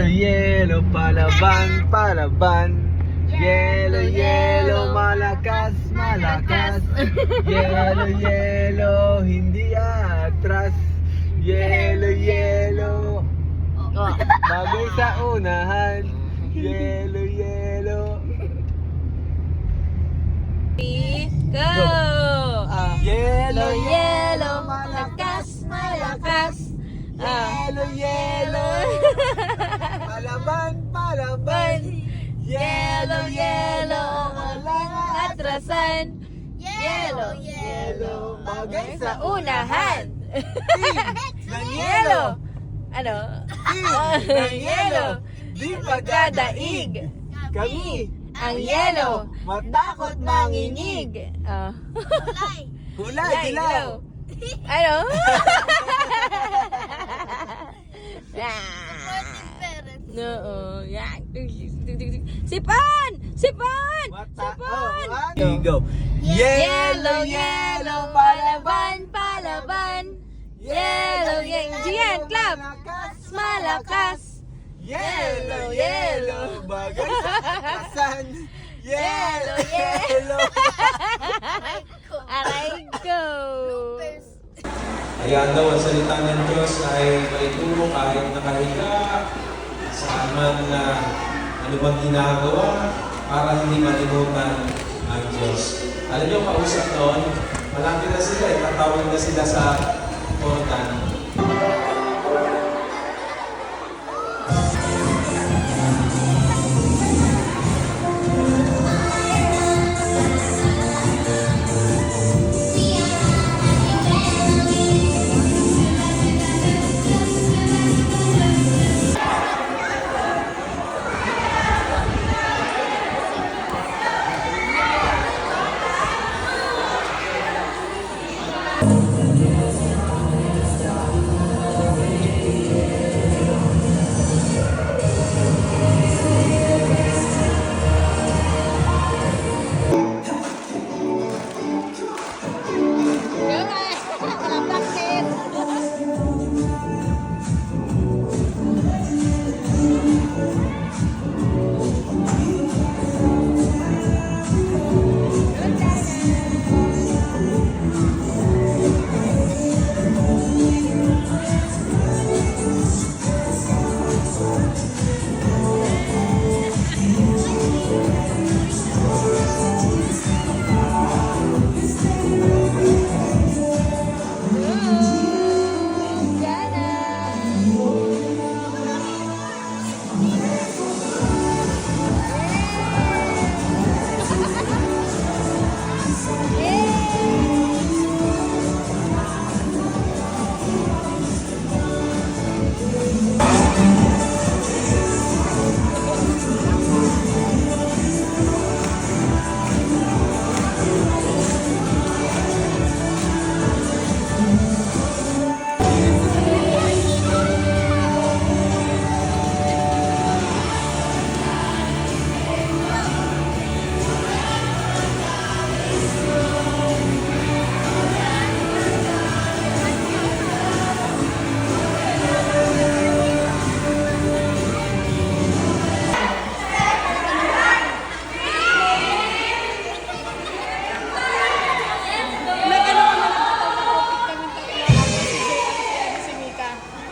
Yelo, yelo, palaban, palaban. Yelo, yelo, malakas, malakas. Yelo, yelo, hindi atras. Yelo, yelo, bagay sa unahan. Yelo, yelo. Go! Yelo, Yelo, malakas, malakas. Yelo, yelo, palaban, palaban. Yelo, yelo, walang atrasan. Yelo, yelo, bagay sa unahan. ng Yelo. Ano? ng yelo, di Pagkadaig. Kami, Ang yelo, matakot manginig. Kulay, Yan, dilaw. Ano? No, yan. Sipan! Sipan! Sipan! Here you go. Yellow, yellow, palaban, palaban. Yellow, yellow. Diyan, clap. Malakas. Yellow, yellow, bagay sa kasan. Yellow, yellow. Aray go! Ayan daw, ang salita ng Diyos ay maituro kahit nakahiga, saan man na ano bang ginagawa para hindi malimutan ang Diyos. Alam niyo, kausap noon, malapit na sila, tatawag na sila sa portan.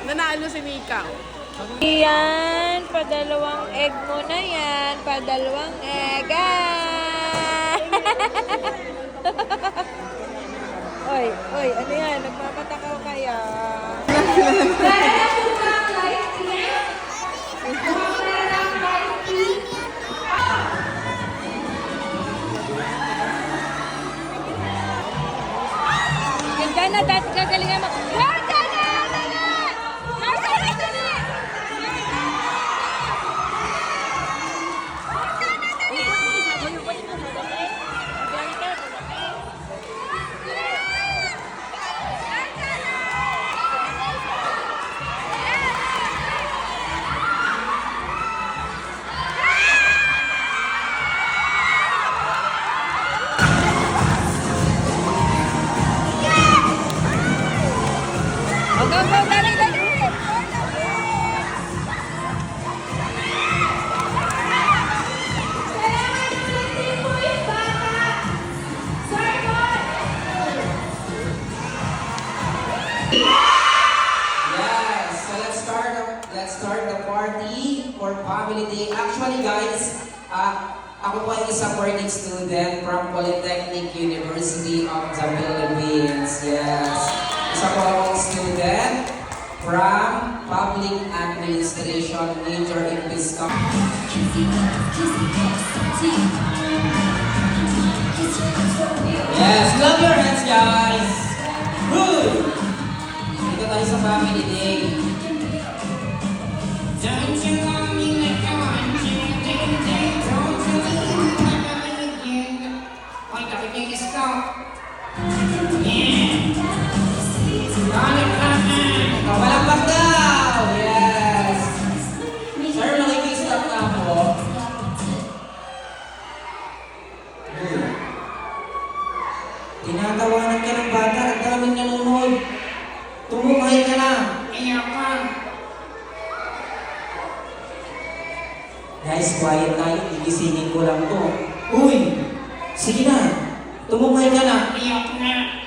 Nanalo si Mika. Yan, padalawang egg mo na yan. Padalawang egg. Oy, oy, ano yan? Nagpapatakaw kaya? Ganda na, gagalingan mo. Ganda na! for Family Day. Actually guys, ako po ay isang working student from Polytechnic University of the Philippines. Yes. Isa po akong student from Public Administration, major in Fiscal. Yes, clap your hands guys. Good. Dito tayo sa Family Day. Don't you want me like I want you? Don't you leave me like I want you? Why don't we make it stop? Yeah. Dale, Batman. Kapalakpak daw! Yes! Sir, makikistop na ako. Tinatawanan ka ng bata, ang daming nanonood. Tumukay ka na. Iyak ka. Guys, quiet tayo. Igisingin ko lang to. Uy! Sige na. Tumukay ka na. Iyak na.